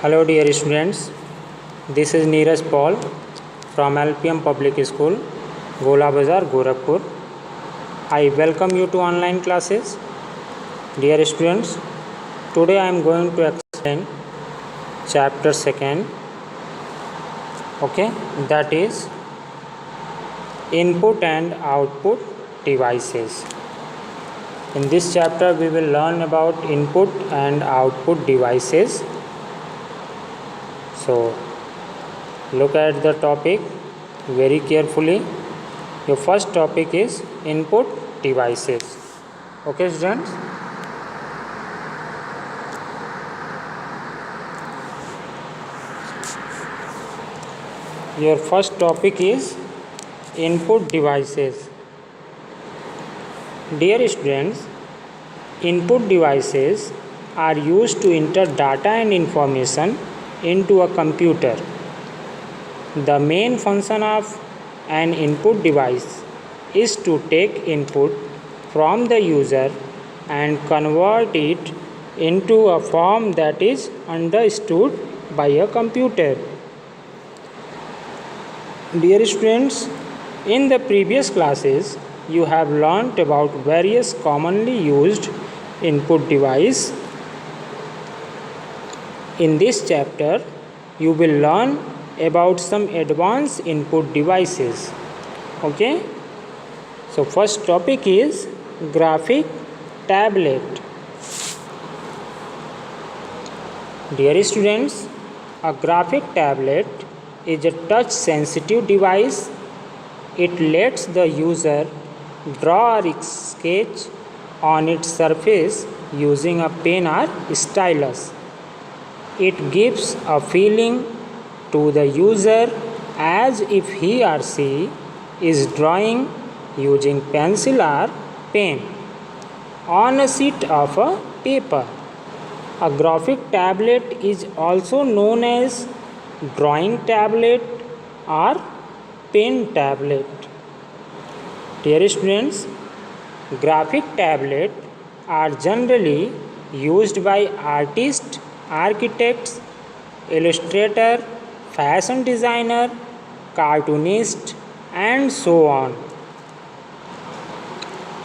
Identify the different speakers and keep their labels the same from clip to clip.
Speaker 1: Hello dear students, this is Neeraj Paul from LPM Public School, Gola Bazar, Gorakhpur. I welcome you to online classes. Dear students, today I am going to explain chapter 2nd, that is input and output devices. In this chapter we will learn about input and output devices. So look at the topic very carefully. Your first topic is input devices. Okay students? Your first topic is input devices. Dear students, input devices are used to enter data and information into a computer. The main function of an input device is to take input from the user and convert it into a form that is understood by a computer. Dear students, in the previous classes you have learnt about various commonly used input device. In this chapter, you will learn about some advanced input devices. Okay? So, first topic is graphic tablet. Dear students, a graphic tablet is a touch sensitive device. It lets the user draw or sketch on its surface using a pen or stylus. It gives a feeling to the user as if he or she is drawing using pencil or pen on a sheet of paper. A graphic tablet is also known as drawing tablet or pen tablet. Dear students, graphic tablets are generally used by artists, architects, illustrator, fashion designer, cartoonist, and so on.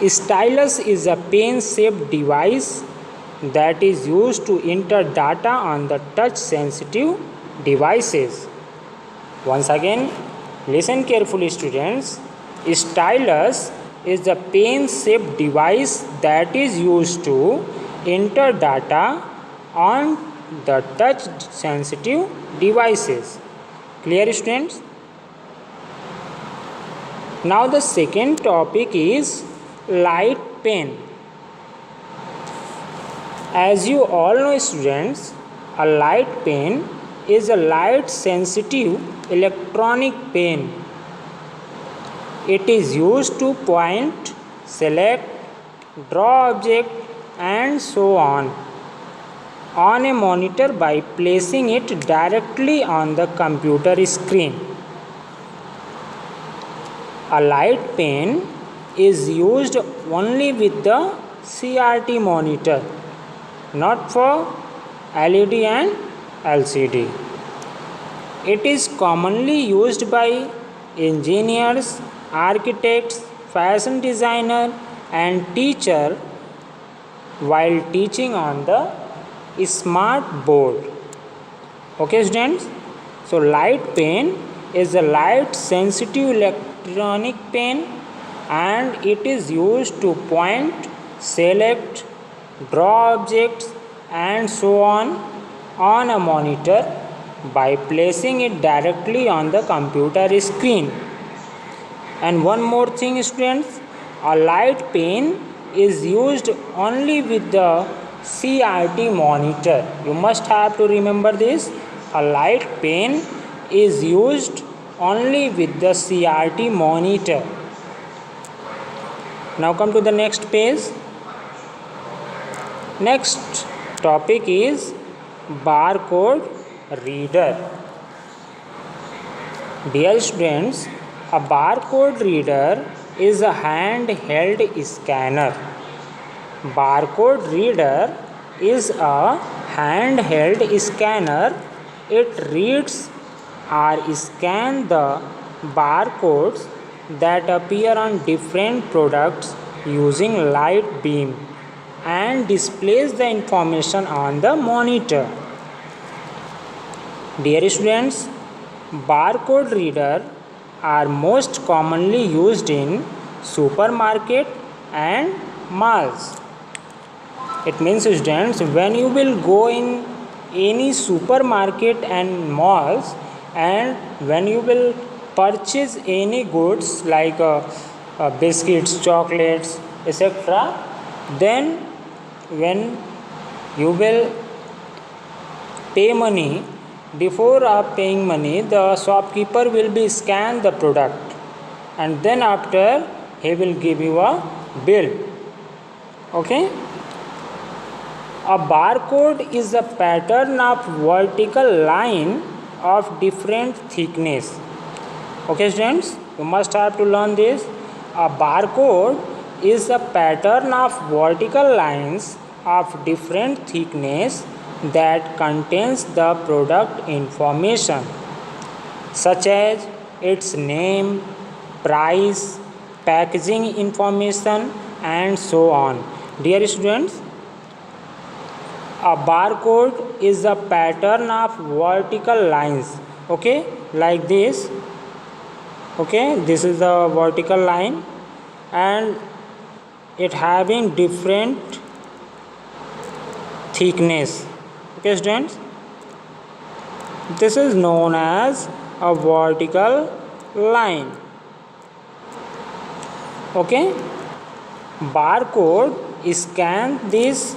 Speaker 1: Stylus is a pen-shaped device that is used to enter data on the touch-sensitive devices. Once again, listen carefully, students. Stylus is a pen-shaped device that is used to enter data on the touch sensitive devices. Clear students? Now the second topic is light pen. As you all know students, a light pen is a light sensitive electronic pen. It is used to point, select, draw object and so on a monitor by placing it directly on the computer screen. A light pen is used only with the CRT monitor, not for LED and LCD. It is commonly used by engineers, architects, fashion designer and teacher while teaching on the smart board. Okay students, so light pen is a light sensitive electronic pen and it is used to point, select, draw objects and so on a monitor by placing it directly on the computer screen. And one more thing students, a light pen is used only with the CRT monitor. You must have to remember this. A light pen is used only with the CRT monitor. Now come to the next page. Next topic is barcode reader. Dear students, a barcode reader is a handheld scanner. Barcode reader is a handheld scanner, it reads or scans the barcodes that appear on different products using light beam and displays the information on the monitor. Dear students, barcode reader are most commonly used in supermarket and malls. It means students, when you will go in any supermarket and malls, and when you will purchase any goods like biscuits, chocolates, etc., then when you will pay money, before paying money, the shopkeeper will be scan the product, and then after he will give you a bill. Okay. A barcode is a pattern of vertical line of different thickness. Okay students, you must have to learn this. A barcode is a pattern of vertical lines of different thickness that contains the product information such as its name, price, packaging information and so on. Dear students, a barcode is a pattern of vertical lines, okay, like this. Okay, this is the vertical line and it having different thickness. Okay students, this is known as a vertical line. Okay, barcode scan this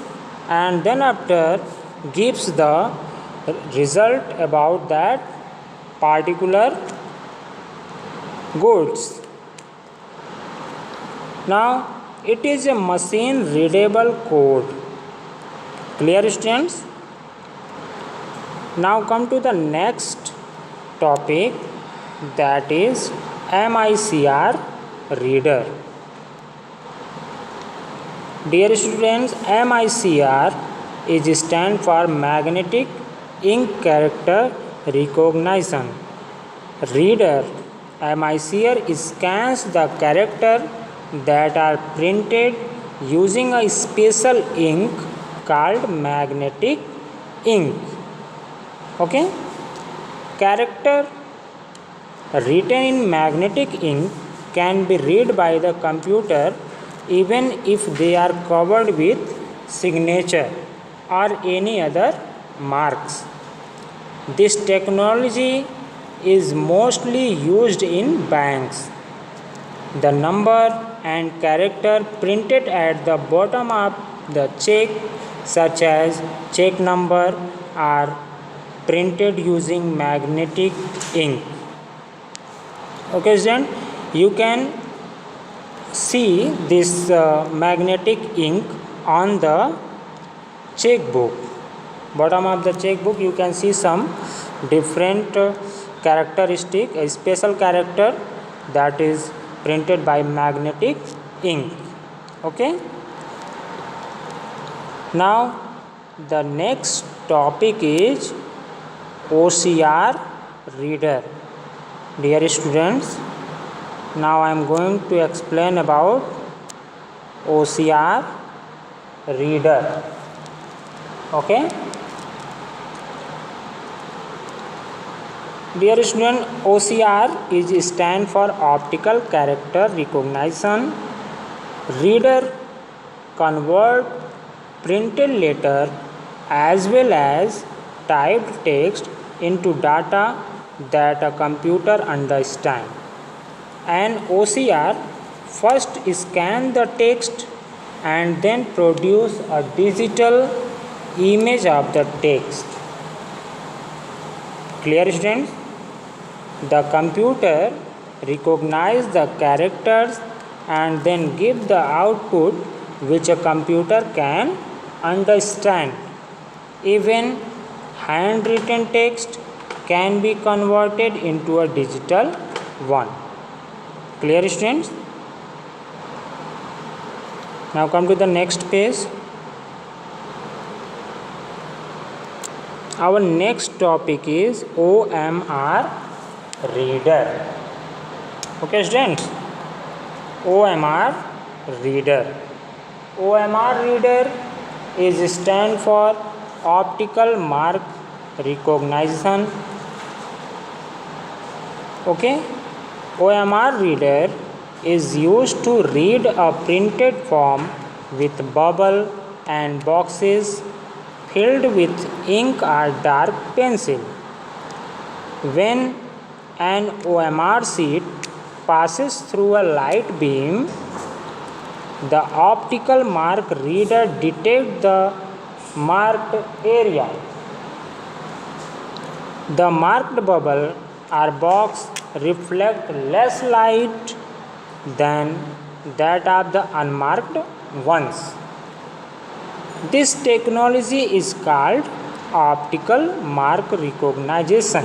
Speaker 1: and then after gives the result about that particular goods. Now it is a machine readable code. Clear students? Now come to the next topic, that is MICR reader. Dear students, MICR is stand for magnetic ink character recognition. Reader MICR scans the character that are printed using a special ink called magnetic ink. Okay, character written in magnetic ink can be read by the computer even if they are covered with signature or any other marks. This technology is mostly used in banks. The number and character printed at the bottom of the check, such as check number, are printed using magnetic ink. Okay, then you can see this magnetic ink on the checkbook. Bottom of the checkbook you can see some different characteristic, a special character that is printed by magnetic ink. Okay. Now the next topic is OCR reader. Dear students, now I am going to explain about OCR reader. Okay. Dear student, OCR is stand for optical character recognition. Reader convert printed letter as well as typed text into data that a computer understands. An OCR first scan the text and then produce a digital image of the text. Clear students? The computer recognize the characters and then give the output which a computer can understand. Even handwritten text can be converted into a digital one. Clear students? Now come to the next page. Our next topic is OMR reader. Okay, students. OMR reader. OMR reader is stand for optical mark recognition. Okay, OMR reader is used to read a printed form with bubble and boxes filled with ink or dark pencil. When an OMR sheet passes through a light beam, the optical mark reader detects the marked area. The marked bubble or box reflects less light than that of the unmarked ones. This technology is called optical mark recognition.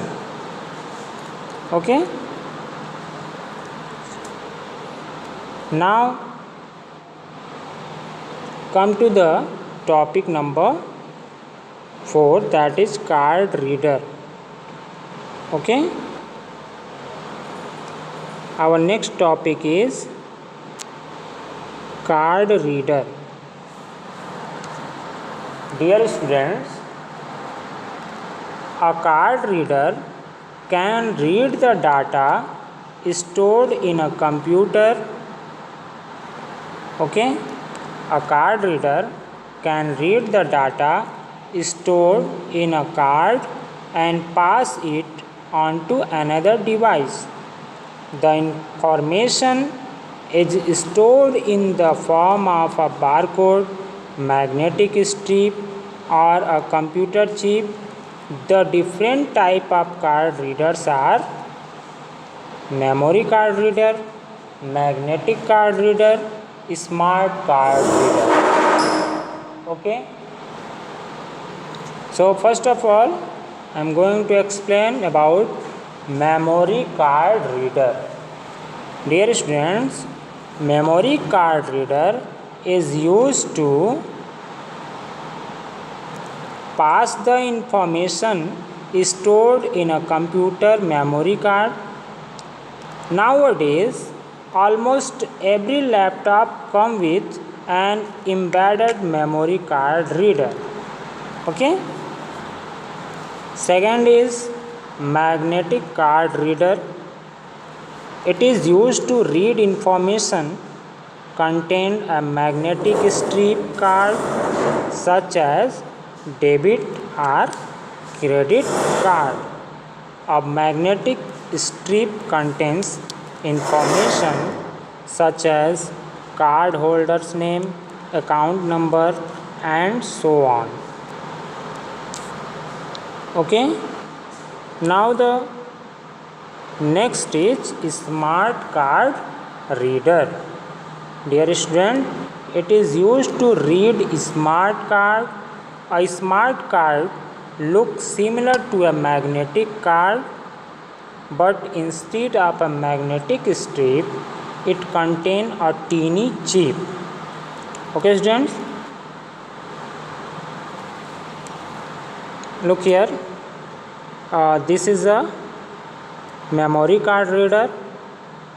Speaker 1: Okay. Now come to the topic number 4, that is card reader. Okay. Our next topic is card reader. Dear students, a card reader can read the data stored in a computer. Okay, a card reader can read the data stored in a card and pass it on to another device. The information is stored in the form of a barcode, magnetic strip, or a computer chip. The different type of card readers are memory card reader, magnetic card reader, smart card reader. Okay. So first of all, I am going to explain about memory card reader. Dear students, memory card reader is used to pass the information stored in a computer memory card. Nowadays, almost every laptop comes with an embedded memory card reader. Okay. Second is magnetic card reader. It is used to read information contained a magnetic strip card such as debit or credit card. A magnetic strip contains information such as card holder's name, account number, and so on. Okay. Now the next is smart card reader. Dear student, it is used to read smart card. A smart card looks similar to a magnetic card, but instead of a magnetic strip, it contains a teeny chip. Okay, students? Look here. This is a memory card reader,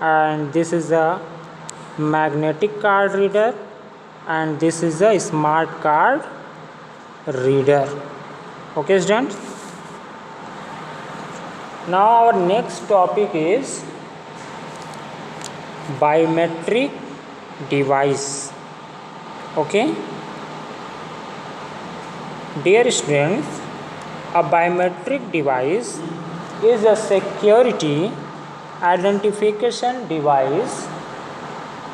Speaker 1: and this is a magnetic card reader, and this is a smart card reader. Okay, students? Now our next topic is biometric device. Okay. Dear students, a biometric device is a security identification device.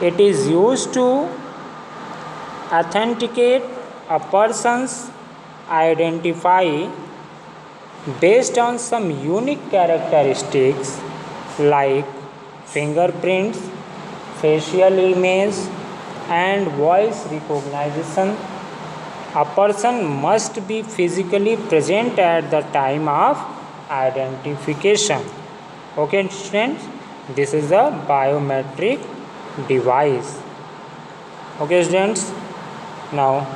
Speaker 1: It is used to authenticate a person's identity based on some unique characteristics like fingerprints, facial image, and voice recognition. A person must be physically present at the time of identification. Okay, students, this is a biometric device. Okay, students, now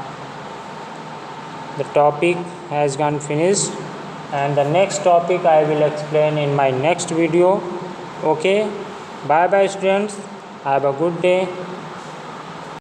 Speaker 1: the topic has gone finished. and the next topic I will explain in my next video. Okay, bye bye students, have a good day.